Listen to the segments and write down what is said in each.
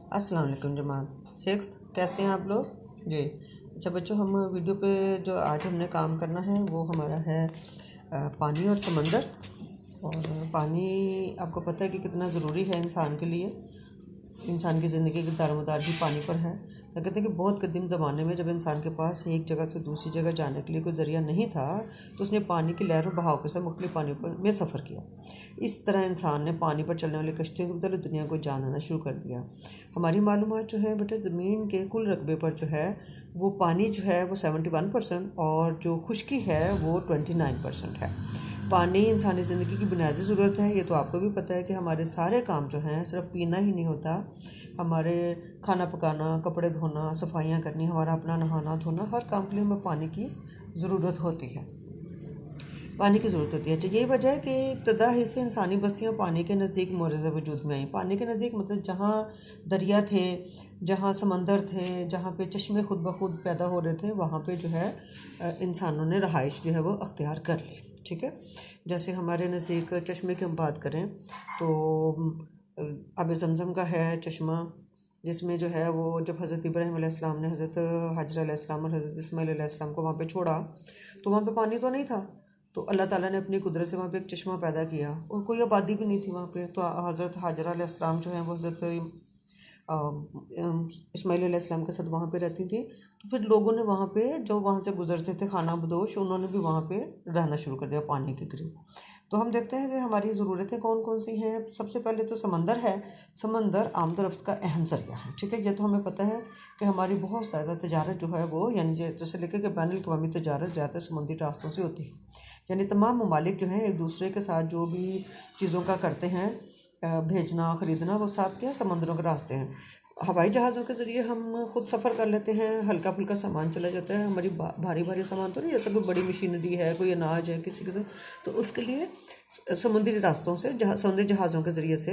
अस्सलाम वालेकुम जमात सिक्स कैसे हैं आप लोग जी। अच्छा बच्चों, हम वीडियो पे जो आज हमने काम करना है वो हमारा है पानी और समंदर। और पानी आपको पता है कि कितना ज़रूरी है इंसान के लिए। इंसान की ज़िंदगी की दारोमदार भी पानी पर है। तो कहते हैं कि बहुत कदीम ज़माने में जब इंसान के पास एक जगह से दूसरी जगह जाने के लिए कोई ज़रिया नहीं था तो उसने पानी की लहर और बहाव के साथ मुख्तलिफ पानी पर में सफ़र किया। इस तरह इंसान ने पानी पर चलने वाली कश्तियों के बदले दुनिया को जानना शुरू कर दिया। हमारी मालूमात जो है बेटे, ज़मीन के कुल रकबे पर जो है वो पानी जो है वो 71% और जो खुश्की है वो 29% है। पानी इंसानी ज़िंदगी की बुनियादी ज़रूरत है। ये तो आपको भी पता है कि हमारे सारे काम जो हैं सिर्फ पीना ही नहीं होता, हमारे खाना पकाना, कपड़े धोना, सफाइयाँ करनी, हमारा अपना नहाना धोना, हर काम के लिए हमें पानी की ज़रूरत होती है। पानी की ज़रूरत होती है। अच्छा, यही वजह है कि इब्तदा ही से इंसानी बस्तियाँ पानी के नज़दीक मोरज़ वजूद में आई। पानी के नज़दीक मतलब जहाँ दरिया थे, जहाँ समंदर थे, जहाँ पे चश्मे खुद ब खुद पैदा हो रहे थे, वहाँ पे जो है इंसानों ने रहाइश जो है वो अख्तियार कर ली। ठीक है, जैसे हमारे नज़दीक चश्मे की हम बात करें तो अब ज़मज़म का है चश्मा, जिसमें जो है वो जब हज़रत इब्राहीम अलैहिस्सलाम ने हज़रत हाजरा अलैहिस्सलाम और हज़रत इस्माईल अलैहिस्सलाम को वहाँ पे छोड़ा तो वहाँ पे पानी तो नहीं था। तो अल्लाह ताला ने अपनी कुदरत से वहाँ पे एक चश्मा पैदा किया और कोई आबादी भी नहीं थी वहाँ पे। तो हज़रत हाजरा अलैहिस्सलाम जो है वो हज़रत इस्माईल अलैहिस्सलाम के साथ वहाँ पे रहती थी। तो फिर लोगों ने वहाँ पे जो वहाँ से गुजरते थे खाना बदोश, उन्होंने भी वहाँ पे रहना शुरू कर दिया पानी के करीब। तो हम देखते हैं कि हमारी ज़रूरतें कौन कौन सी हैं। सबसे पहले तो समंदर है। समंदर आमद रफ्त का अहम ज़रिया है। ठीक है, ये तो हमें पता है कि हमारी बहुत ज़्यादा तजारत जो है वो यानी जैसे लेकर के बैनुल अक़वामी तजारत ज़्यादा समुद्री रास्तों से होती है। यानी तमाम ममालिक जो हैं एक दूसरे के साथ जो भी चीज़ों का करते हैं, भेजना ख़रीदना, वो सब क्या समंदरों के रास्ते हैं। हवाई जहाज़ों के ज़रिए हम खुद सफ़र कर लेते हैं, हल्का फुल्का सामान चला जाता है। हमारी भारी भारी सामान तो नहीं, जैसे कोई बड़ी मशीनरी है, कोई अनाज है किसी किस्म, तो उसके लिए समुद्री रास्तों से समुद्री जहाज़ों के ज़रिए से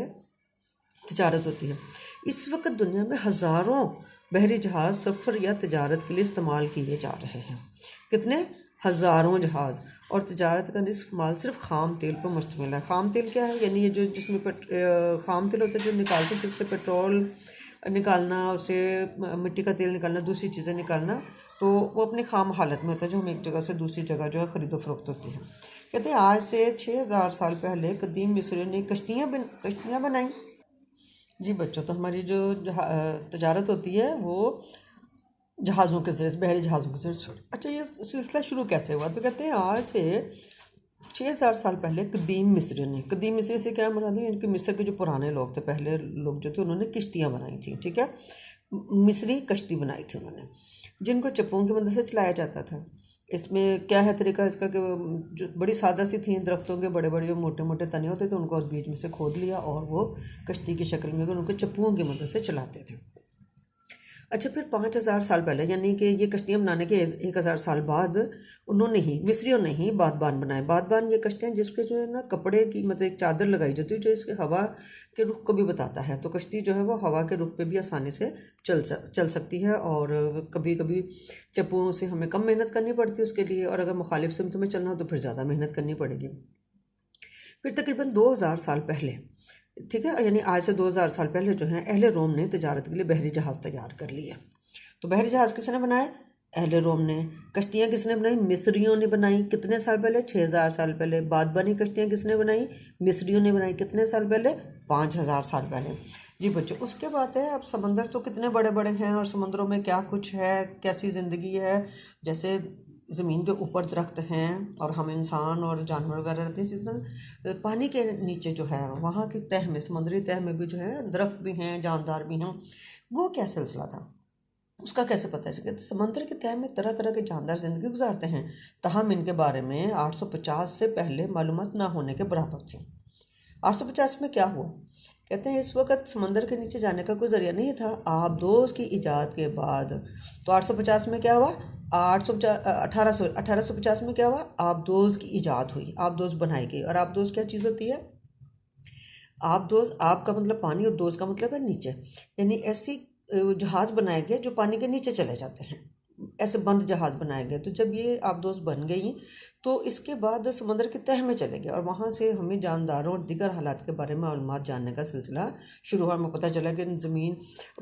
तजारत होती है। इस वक्त दुनिया में हज़ारों बहरी जहाज़ सफ़र या तजारत के लिए इस्तेमाल किए जा रहे हैं। कितने हज़ारों जहाज़। और तजारत का निस्फ माल सिर्फ खाम तेल पर मुश्तमिल है। खाम तेल क्या है? यानी ये जो जिसमें खाम तेल होता है जो निकालते हैं, जिससे पेट्रोल निकालना, उसे मिट्टी का तेल निकालना, दूसरी चीज़ें निकालना, तो वो अपनी खाम हालत में होता है जो हम एक जगह से दूसरी जगह जो है ख़रीदो फरोख्त होती है। कहते हैं आज से 6000 साल पहले कदीम मिस्रियों ने कश्तियाँ बनाई। जी बच्चों, तो हमारी जो तजारत होती है वो जहाज़ों के ज़रिए, बहरी जहाज़ों के ज़रिए। अच्छा, ये सिलसिला शुरू कैसे हुआ? तो कहते हैं आज से 6000 साल पहले कदीम मिस्रियों ने, कदीम मिस्री से क्या मुराद है? इनके मिस्र के जो पुराने लोग थे, पहले लोग जो थे, उन्होंने किश्तियाँ बनाई थी। ठीक है, मिस्री कश्ती बनाई थी उन्होंने, जिनको चप्पों की मदद से चलाया जाता था। इसमें क्या है तरीका इसका कि जो बड़ी सादा सी थी, दरख्तों के बड़े बड़े मोटे मोटे तने होते थे, उनको बीच में से खोद लिया और वो कश्ती की शक्ल में उनको चप्पुओं की मदद से चलाते थे। अच्छा, फिर 5000 साल पहले यानी कि ये कश्तियाँ बनाने के 1000 साल बाद उन्होंने ही, मिस्रियों ने ही बादबान बनाए। बादबान ये कश्तियाँ जिस पे जो है ना कपड़े की मतलब एक चादर लगाई जाती है जो इसके हवा के रुख को भी बताता है। तो कश्ती जो है वो हवा के रुख पे भी आसानी से चल सकती है। और कभी कभी चप्पुओं से हमें कम मेहनत करनी पड़ती है उसके लिए, और अगर मुखालिफ सिमत में चलना हो तो फिर ज़्यादा मेहनत करनी पड़ेगी। फिर तकरीबन 2000 साल पहले, ठीक है, यानी आज से 2000 साल पहले जो है अहले रोम ने तजारत के लिए बहरी जहाज़ तैयार कर लिए। तो बहरी जहाज़ किसने बनाए? अहले रोम ने। कश्तियाँ किसने बनाई? मिस्रियों ने बनाई। कितने साल पहले? 6000 साल पहले। बादबानी कश्तियाँ किसने बनाई? मिस्रियों ने बनाई। कितने साल पहले? 5000 साल पहले। जी बच्चों, उसके बाद है अब समंदर तो कितने बड़े बड़े हैं और समंदरों में क्या कुछ है, कैसी ज़िंदगी है। जैसे ज़मीन के ऊपर दरख्त हैं और हम इंसान और जानवर वगैरह रहते हैं, इसी तरह पानी के नीचे जो है वहाँ की तह में, समुद्री तह में भी जो है दरख्त भी हैं, जानदार भी हैं। वो क्या सिलसिला था, उसका कैसे पता चला? तो समंदर की तह में तरह तरह के जानदार ज़िंदगी गुजारते हैं, तहम इनके बारे में 850 से पहले मालूमात ना होने के बराबर थी। 850 में क्या हुआ? कहते हैं इस वक्त समंदर के नीचे जाने का कोई ज़रिया नहीं था। आबदोज़ की ईजाद के बाद तो 850 में क्या हुआ? 1850 में क्या हुआ? आबदोज़ की ईजाद हुई, आबदोज़ बनाई गई। और आबदोज़ क्या चीज़ होती है? आबदोज़, आब का मतलब पानी और दोज़ का मतलब है नीचे, यानी ऐसी जहाज़ बनाए गए जो पानी के नीचे चले जाते हैं। ऐसे बंद जहाज़ बनाए गए। तो जब ये आबदोश बन गई तो इसके बाद समुद्र की तह में चले गए और वहाँ से हमें जानदारों और दीगर हालात के बारे में मालूमात जानने का सिलसिला शुरू हुआ। हमें पता चला कि ज़मीन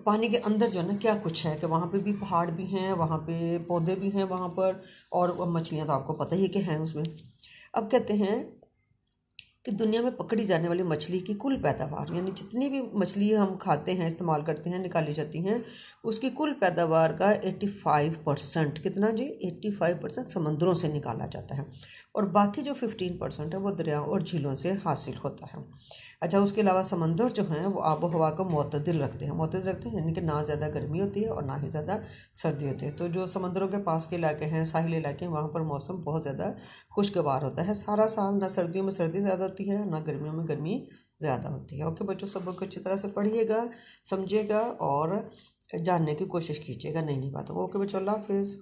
पानी के अंदर जो है ना क्या कुछ है, कि वहाँ पे भी पहाड़ भी हैं, वहाँ पे पौधे भी हैं वहाँ पर, और मछलियाँ तो आपको पता ही है कि हैं उसमें। अब कहते हैं कि दुनिया में पकड़ी जाने वाली मछली की कुल पैदावार, यानी जितनी भी मछली हम खाते हैं, इस्तेमाल करते हैं, निकाली जाती हैं, उसकी कुल पैदावार का 85% कितना जी, 85% समंदरों से निकाला जाता है और बाकी जो 15% है वो दरियाओं और झीलों से हासिल होता है। अच्छा, उसके अलावा समंदर जो हैं वो आबो हवा को मुतदिल रखते हैं यानी कि ना ज़्यादा गर्मी होती है और ना ही ज़्यादा सर्दी होती है। तो जो समंदरों के पास के इलाके हैं, साहिल इलाके हैं, वहाँ पर मौसम बहुत ज़्यादा खुशगवार होता है सारा साल। ना सर्दियों में सर्दी ज़्यादा होती है, ना गर्मियों में गर्मी ज़्यादा होती है। ओके बच्चों, सब को अच्छी तरह से पढ़िएगा, समझिएगा और जानने की कोशिश कीजिएगा नई नई बातों को। ओके बच्चों, अल्लाह हाफिज़।